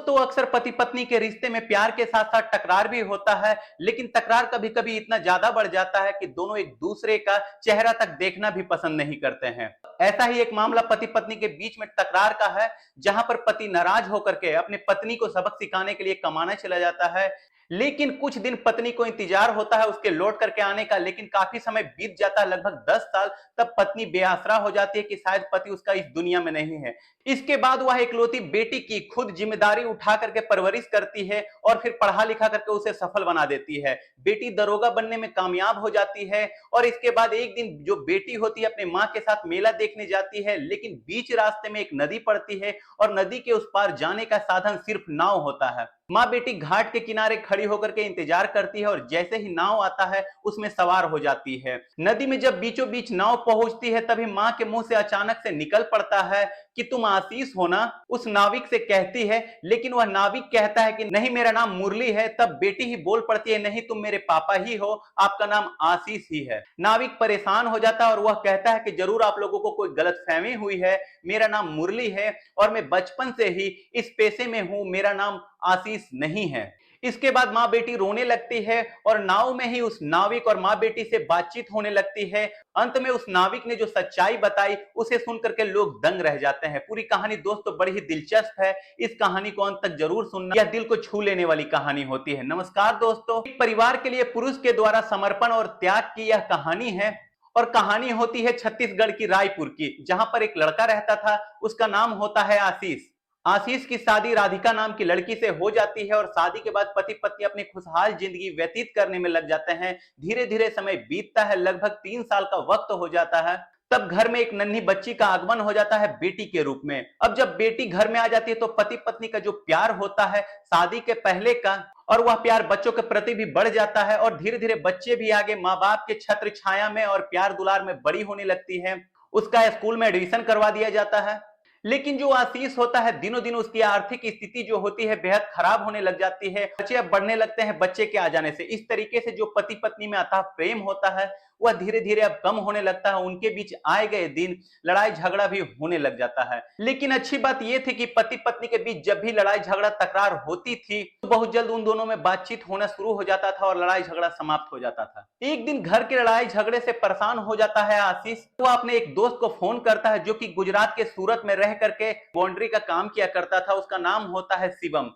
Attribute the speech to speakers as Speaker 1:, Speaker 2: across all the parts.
Speaker 1: दोस्तों, अक्सर पति पत्नी के रिश्ते में प्यार के साथ साथ टकरार भी होता है, लेकिन तकरार कभी कभी इतना ज्यादा बढ़ जाता है कि दोनों एक दूसरे का चेहरा तक देखना भी पसंद नहीं करते हैं। ऐसा ही एक मामला पति पत्नी के बीच में तकरार का है, जहां पर पति नाराज होकर के अपनी पत्नी को सबक सिखाने के लिए कमाने चला जाता है। लेकिन कुछ दिन पत्नी को इंतजार होता है उसके लौट करके आने का, लेकिन काफी समय बीत जाता है, लगभग 10 साल। तब पत्नी बेआसरा हो जाती है कि शायद पति उसका इस दुनिया में नहीं है। इसके बाद वह इकलौती बेटी की खुद जिम्मेदारी उठा करके परवरिश करती है और फिर पढ़ा लिखा करके उसे सफल बना देती है। बेटी दरोगा बनने में कामयाब हो जाती है और इसके बाद एक दिन जो बेटी होती है अपने माँ के साथ मेला देखने जाती है, लेकिन बीच रास्ते में एक नदी पड़ती है और नदी के उस पार जाने का साधन सिर्फ नाव होता है। माँ बेटी घाट के किनारे खड़ी होकर के इंतजार करती है और जैसे ही नाव आता है उसमें सवार हो जाती है। नदी में जब बीचों बीच नाव पहुंचती है तभी माँ के मुंह से अचानक से निकल पड़ता है कि तुम आशीष हो ना। उस नाविक से कहती है, लेकिन वह नाविक कहता है कि नहीं, मेरा नाम मुरली है। तब बेटी ही बोल पड़ती है, नहीं, तुम मेरे पापा ही हो, आपका नाम आशीष ही है। नाविक परेशान हो जाता है और वह कहता है कि जरूर आप लोगों को कोई गलतफहमी हुई है, मेरा नाम मुरली है और मैं बचपन से ही इस पेशे में हूं, मेरा नाम आशीष नहीं है। इसके बाद माँ बेटी रोने लगती है और नाव में ही उस नाविक और माँ बेटी से बातचीत होने लगती है। अंत में उस नाविक ने जो सच्चाई बताई उसे सुनकर के लोग दंग रह जाते हैं। पूरी कहानी दोस्तों बड़ी ही दिलचस्प है, इस कहानी को अंत तक जरूर सुनना, यह दिल को छू लेने वाली कहानी होती है। नमस्कार दोस्तों, एक परिवार के लिए पुरुष के द्वारा समर्पण और त्याग की यह कहानी है और कहानी होती है छत्तीसगढ़ की रायपुर की, जहां पर एक लड़का रहता था, उसका नाम होता है आशीष। आशीष की शादी राधिका नाम की लड़की से हो जाती है और शादी के बाद पति पत्नी अपनी खुशहाल जिंदगी व्यतीत करने में लग जाते हैं। धीरे धीरे समय बीतता है, लगभग 3 साल का वक्त हो जाता है। तब घर में एक नन्ही बच्ची का आगमन हो जाता है बेटी के रूप में। अब जब बेटी घर में आ जाती है तो पति पत्नी का जो प्यार होता है शादी के पहले का, और वह प्यार बच्चों के प्रति भी बढ़ जाता है और धीरे धीरे बच्चे भी आगे माँ बाप के छत्र छाया में और प्यार दुलार में बड़ी होने लगती है। उसका स्कूल में एडमिशन करवा दिया जाता है। लेकिन जो आशीष होता है, दिनों दिन उसकी आर्थिक स्थिति जो होती है बेहद खराब होने लग जाती है। बच्चे अब बढ़ने लगते हैं बच्चे के आ जाने से। इस तरीके से जो पति पत्नी में अथाह प्रेम होता है वह धीरे धीरे अब कम होने लगता है। उनके बीच आए गए दिन लड़ाई झगड़ा भी होने लग जाता है। लेकिन अच्छी बात यह थी कि पति पत्नी के बीच जब भी लड़ाई झगड़ा तकरार होती थी तो बहुत जल्द उन दोनों में बातचीत होना शुरू हो जाता था और लड़ाई झगड़ा समाप्त हो जाता था। एक दिन घर के लड़ाई झगड़े से परेशान हो जाता है आशीष। वो अपने एक दोस्त को फोन करता है जो कि गुजरात के सूरत में रह करके बाउंड्री का काम किया करता था। उसका नाम होता है शिवम।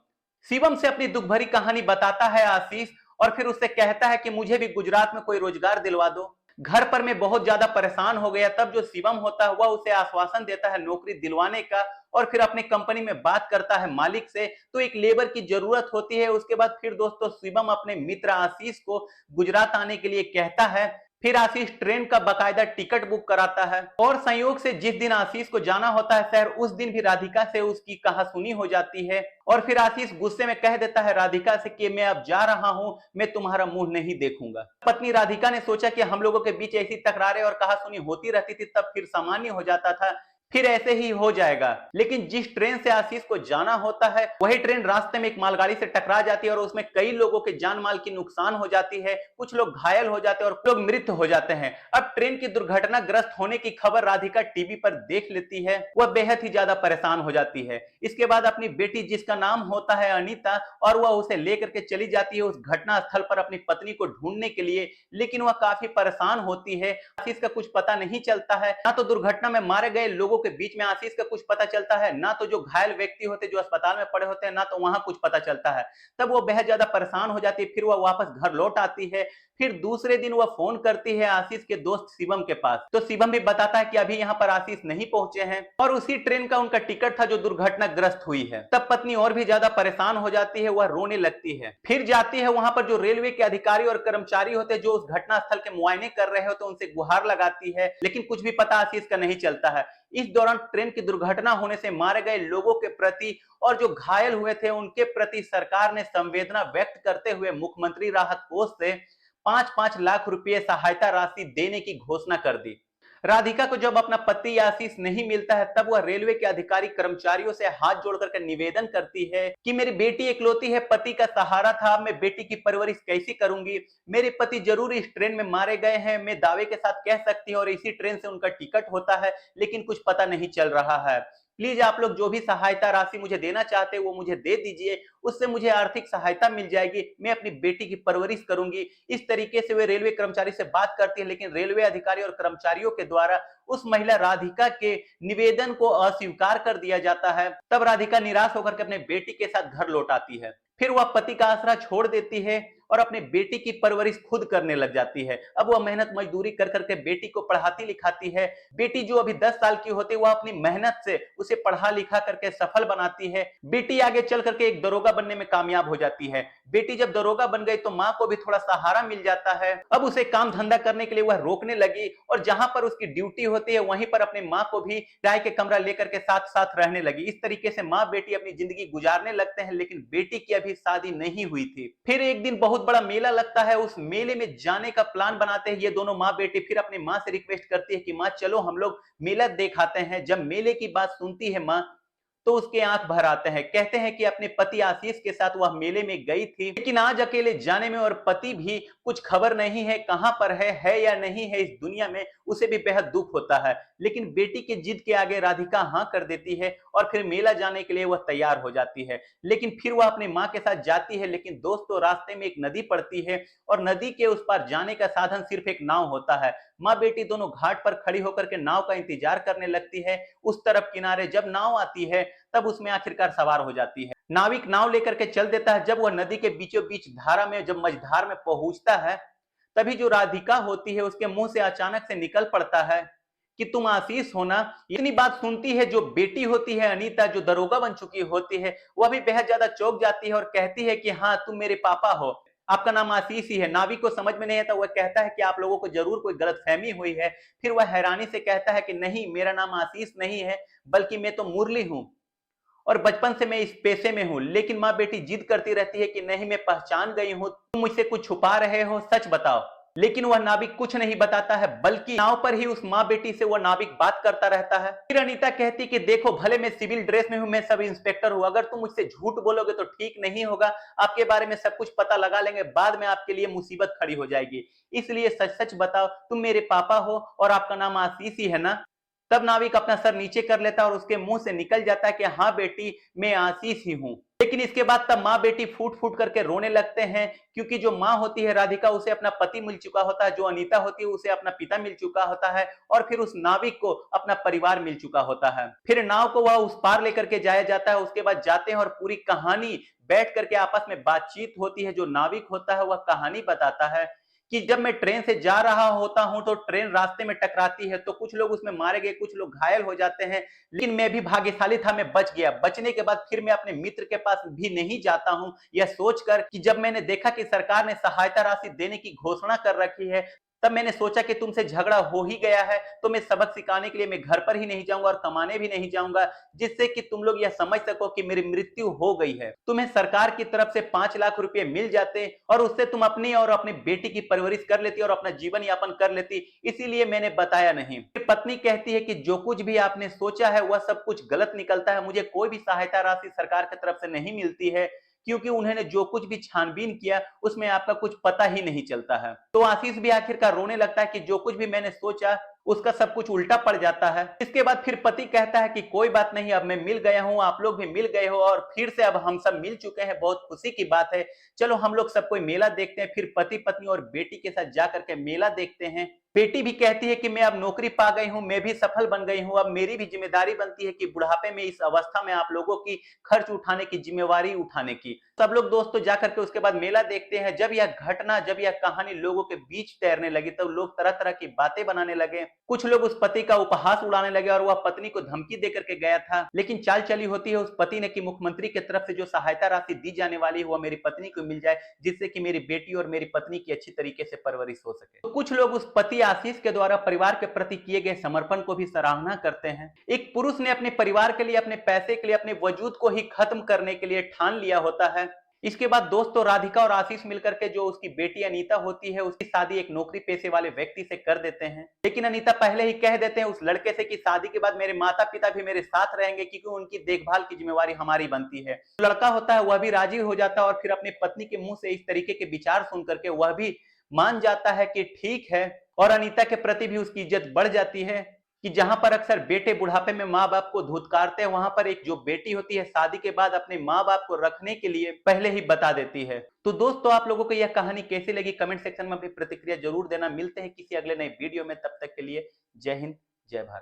Speaker 1: शिवम से अपनी दुख भरी कहानी बताता है आशीष और फिर उससे कहता है कि मुझे भी गुजरात में कोई रोजगार दिलवा दो, घर पर मैं बहुत ज्यादा परेशान हो गया। तब जो शिवम होता है वह उसे आश्वासन देता है नौकरी दिलवाने का और फिर अपनी कंपनी में बात करता है मालिक से, तो एक लेबर की जरूरत होती है। उसके बाद फिर दोस्तों शिवम अपने मित्र आशीष को गुजरात आने के लिए कहता है। फिर आशीष ट्रेन का बकायदा टिकट बुक कराता है और संयोग से जिस दिन आशीष को जाना होता है शहर, उस दिन भी राधिका से उसकी कहासुनी हो जाती है और फिर आशीष गुस्से में कह देता है राधिका से कि मैं अब जा रहा हूं, मैं तुम्हारा मुंह नहीं देखूंगा। पत्नी राधिका ने सोचा कि हम लोगों के बीच ऐसी तकरारें और कहासुनी होती रहती थी, तब फिर सामान्य हो जाता था, फिर ऐसे ही हो जाएगा। लेकिन जिस ट्रेन से आशीष को जाना होता है वही ट्रेन रास्ते में एक मालगाड़ी से टकरा जाती है और उसमें कई लोगों के जान माल की नुकसान हो जाती है। कुछ लोग घायल हो जाते हैं और कुछ लोग मृत हो जाते हैं। अब ट्रेन की दुर्घटनाग्रस्त होने की खबर राधिका टीवी पर देख लेती है। वह बेहद ही ज्यादा परेशान हो जाती है। इसके बाद अपनी बेटी जिसका नाम होता है अनीता, और वह उसे लेकर के चली जाती है उस घटना स्थल पर अपनी पत्नी को ढूंढने के लिए। लेकिन वह काफी परेशान होती है। आशीष का कुछ पता नहीं चलता है, ना तो दुर्घटना में मारे गए लोगों के बीच में आशीष का कुछ पता चलता है, ना तो जो घायल व्यक्ति होते जो अस्पताल में पड़े होते हैं, ना तो वहां कुछ पता चलता है। तब वो बेहद ज्यादा परेशान हो जाती है। फिर वह वापस घर लौट आती है। फिर दूसरे दिन वह फोन करती है आशीष के दोस्त शिवम के पास, तो शिवम भी बताता है कि अभी यहाँ पर आशीष नहीं पहुंचे हैं और उसी ट्रेन का उनका टिकट था जो दुर्घटनाग्रस्त हुई है। तब पत्नी और भी ज्यादा परेशान हो जाती है, वह रोने लगती है। फिर जाती है वहां पर जो रेलवे के अधिकारी और कर्मचारी होते हैं जो उस घटना स्थल के मुआयने कर रहे होते हैं, उनसे गुहार लगाती है, लेकिन कुछ भी पता आशीष का नहीं चलता है। इस दौरान ट्रेन की दुर्घटना होने से मारे गए लोगों के प्रति और जो घायल हुए थे उनके प्रति सरकार ने संवेदना व्यक्त करते हुए मुख्यमंत्री राहत कोष से 5-5 लाख रुपए सहायता राशि देने की घोषणा कर दी। राधिका को जब अपना पति आशीष नहीं मिलता है तब वह रेलवे के अधिकारी कर्मचारियों से हाथ जोड़ करके निवेदन करती है कि मेरी बेटी इकलौती है, पति का सहारा था, मैं बेटी की परवरिश कैसी करूंगी। मेरे पति जरूर इस ट्रेन में मारे गए हैं, मैं दावे के साथ कह सकती हूँ, और इसी ट्रेन से उनका टिकट होता है, लेकिन कुछ पता नहीं चल रहा है। प्लीज आप लोग जो भी सहायता राशि मुझे देना चाहते हैं वो मुझे दे दीजिए, उससे मुझे आर्थिक सहायता मिल जाएगी, मैं अपनी बेटी की परवरिश करूंगी। इस तरीके से वे रेलवे कर्मचारी से बात करती है, लेकिन रेलवे अधिकारी और कर्मचारियों के द्वारा उस महिला राधिका के निवेदन को अस्वीकार कर दिया जाता है। तब राधिका निराश होकर के अपने बेटी के साथ घर लौट आती है। फिर वह पति का आसरा छोड़ देती है और अपने बेटी की परवरिश खुद करने लग जाती है। अब वह मेहनत मजदूरी कर करके बेटी को पढ़ाती लिखाती है। बेटी जो अभी 10 साल की होती है वह अपनी मेहनत से उसे पढ़ा लिखा करके सफल बनाती है। बेटी आगे चल करके एक दरोगा बनने में कामयाब हो जाती है। बेटी जब दरोगा बन गई तो माँ को भी थोड़ा सहारा मिल जाता है। अब उसे काम धंधा करने के लिए वह रोकने लगी और जहां पर उसकी ड्यूटी होती है वहीं पर अपने माँ को भी किराए के कमरा लेकर के साथ साथ रहने लगी। इस तरीके से माँ बेटी अपनी जिंदगी गुजारने लगते हैं, लेकिन बेटी की अभी शादी नहीं हुई थी। फिर एक दिन बहुत बड़ा मेला लगता है, उस मेले में जाने का प्लान बनाते हैं ये दोनों माँ बेटी। फिर अपनी माँ से रिक्वेस्ट करती है कि माँ चलो हम लोग मेला देख आते हैं। जब मेले की बात सुनती है माँ तो उसके आंख भर आते हैं। कहते हैं कि अपने पति आशीष के साथ वह मेले में गई थी, लेकिन आज अकेले जाने में और पति भी कुछ खबर नहीं है कहां पर है या नहीं है इस दुनिया में, उसे भी बेहद दुख होता है। लेकिन बेटी के जिद के आगे राधिका हां कर देती है और फिर मेला जाने के लिए वह तैयार हो जाती है। लेकिन फिर वह अपनी मां के साथ जाती है, लेकिन दोस्तों रास्ते में एक नदी पड़ती है और नदी के उस पार जाने का साधन सिर्फ एक नाव होता है। माँ बेटी दोनों घाट पर खड़ी होकर के नाव का इंतजार करने लगती है। उस तरफ किनारे जब नाव आती है तब उसमें आखिरकार सवार हो जाती है। नाविक नाव लेकर के चल देता है। जब वह नदी के बीचों बीच धारा में जब मझधार में पहुंचता है तभी जो राधिका होती है उसके मुंह से अचानक से निकल पड़ता है कि तुम आशीष हो ना। इतनी बात सुनती है जो बेटी होती है अनीता, जो दरोगा बन चुकी होती है, वह भी बेहद ज्यादा चौंक जाती है और कहती है कि हाँ तुम मेरे पापा हो, आपका नाम आशीष ही है। नाविक को समझ में नहीं आता, वह कहता है कि आप लोगों को जरूर कोई गलतफहमी हुई है। फिर वह हैरानी से कहता है कि नहीं, मेरा नाम आशीष नहीं है, बल्कि मैं तो मुरली हूं और बचपन से मैं इस पेशे में हूं। लेकिन माँ बेटी जिद करती रहती है कि नहीं, मैं पहचान गई हूं, तुम मुझसे कुछ छुपा रहे हो, सच बताओ। लेकिन वह नाविक कुछ नहीं बताता है, बल्कि नाव पर ही उस माँ बेटी से वह नाविक बात करता रहता है। फिर अनीता कहती कि देखो भले मैं सिविल ड्रेस में हूं, मैं सब इंस्पेक्टर हूं, अगर तुम मुझसे झूठ बोलोगे तो ठीक नहीं होगा, आपके बारे में सब कुछ पता लगा लेंगे, बाद में आपके लिए मुसीबत खड़ी हो जाएगी। इसलिए सच सच बताओ, तुम मेरे पापा हो और आपका नाम आशीष ही है ना। तब नाविक अपना सर नीचे कर लेता है और उसके मुंह से निकल जाता है कि हाँ बेटी, मैं आशीष ही हूं। लेकिन इसके बाद तब माँ बेटी फूट फूट करके रोने लगते हैं, क्योंकि जो माँ होती है राधिका उसे अपना पति मिल चुका होता है, जो अनीता होती है उसे अपना पिता मिल चुका होता है और फिर उस नाविक को अपना परिवार मिल चुका होता है। फिर नाव को वह उस पार लेकर के जाया जाता है। उसके बाद जाते हैं और पूरी कहानी बैठ करके आपस में बातचीत होती है। जो नाविक होता है वह कहानी बताता है कि जब मैं ट्रेन से जा रहा होता हूं तो ट्रेन रास्ते में टकराती है, तो कुछ लोग उसमें मारे गए, कुछ लोग घायल हो जाते हैं, लेकिन मैं भी भाग्यशाली था, मैं बच गया। बचने के बाद फिर मैं अपने मित्र के पास भी नहीं जाता हूं, यह सोचकर कि जब मैंने देखा कि सरकार ने सहायता राशि देने की घोषणा कर रखी है, तब मैंने सोचा कि तुमसे झगड़ा हो ही गया है तो मैं सबक सिखाने के लिए मैं घर पर ही नहीं जाऊंगा और कमाने भी नहीं जाऊंगा, जिससे कि तुम लोग यह समझ सको कि मेरी मृत्यु हो गई है। तुम्हें सरकार की तरफ से 5 लाख रुपए मिल जाते और उससे तुम अपनी और अपनी बेटी की परवरिश कर लेती और अपना जीवन यापन कर लेती, इसीलिए मैंने बताया नहीं। फिर पत्नी कहती है कि जो कुछ भी आपने सोचा है वह सब कुछ गलत निकलता है, मुझे कोई भी सहायता राशि सरकार की तरफ से नहीं मिलती है, क्योंकि उन्होंने जो कुछ भी छानबीन किया उसमें आपका कुछ पता ही नहीं चलता है। तो आशीष भी आखिरकार रोने लगता है कि जो कुछ भी मैंने सोचा उसका सब कुछ उल्टा पड़ जाता है। इसके बाद फिर पति कहता है कि कोई बात नहीं, अब मैं मिल गया हूं, आप लोग भी मिल गए हो और फिर से अब हम सब मिल चुके हैं, बहुत खुशी की बात है, चलो हम लोग सब कोई मेला देखते हैं। फिर पति पत्नी और बेटी के साथ जाकर के मेला देखते हैं। बेटी भी कहती है कि मैं अब नौकरी पा गई हूं, मैं भी सफल बन गई हूं, अब मेरी भी जिम्मेदारी बनती है कि बुढ़ापे में इस अवस्था में आप लोगों की खर्च उठाने की जिम्मेवारी उठाने की। सब लोग दोस्तों जाकर के उसके बाद मेला देखते हैं। जब यह घटना, जब यह कहानी लोगों के बीच तैरने लगी तब लोग तरह तरह की बातें बनाने लगे। कुछ लोग उस पति का उपहास उड़ाने लगे और वह पत्नी को धमकी देकर के गया था, लेकिन चाल चली होती है उस पति ने कि मुख्यमंत्री की तरफ से जो सहायता राशि दी जाने वाली है वह मेरी पत्नी को मिल जाए, जिससे कि मेरी बेटी और मेरी पत्नी की अच्छी तरीके से परवरिश हो सके। तो कुछ लोग उस पति आशीष के द्वारा परिवार के प्रति किए गए समर्पण को भी सराहना करते हैं। एक पुरुष ने अपने परिवार के लिए, अपने पैसे के लिए, अपने वजूद को ही खत्म करने के लिए ठान लिया होता है। इसके बाद दोस्तों राधिका और आशीष मिलकर के जो उसकी बेटी अनीता होती है उसकी शादी एक नौकरी पेशे वाले व्यक्ति से कर देते हैं। लेकिन अनीता पहले ही कह देते हैं उस लड़के से कि शादी के बाद मेरे माता पिता भी मेरे साथ रहेंगे, क्योंकि उनकी देखभाल की जिम्मेवारी हमारी बनती है। लड़का होता है वह भी राजी हो जाता है और फिर अपनी पत्नी के मुंह से इस तरीके के विचार सुन करके वह भी मान जाता है कि ठीक है, और अनीता के प्रति भी उसकी इज्जत बढ़ जाती है। कि जहां पर अक्सर बेटे बुढ़ापे में माँ बाप को धुतकारते हैं, वहां पर एक जो बेटी होती है शादी के बाद अपने माँ बाप को रखने के लिए पहले ही बता देती है। तो दोस्तों, आप लोगों को यह कहानी कैसी लगी कमेंट सेक्शन में अपनी प्रतिक्रिया जरूर देना। मिलते हैं किसी अगले नए वीडियो में, तब तक के लिए जय हिंद, जय भारत।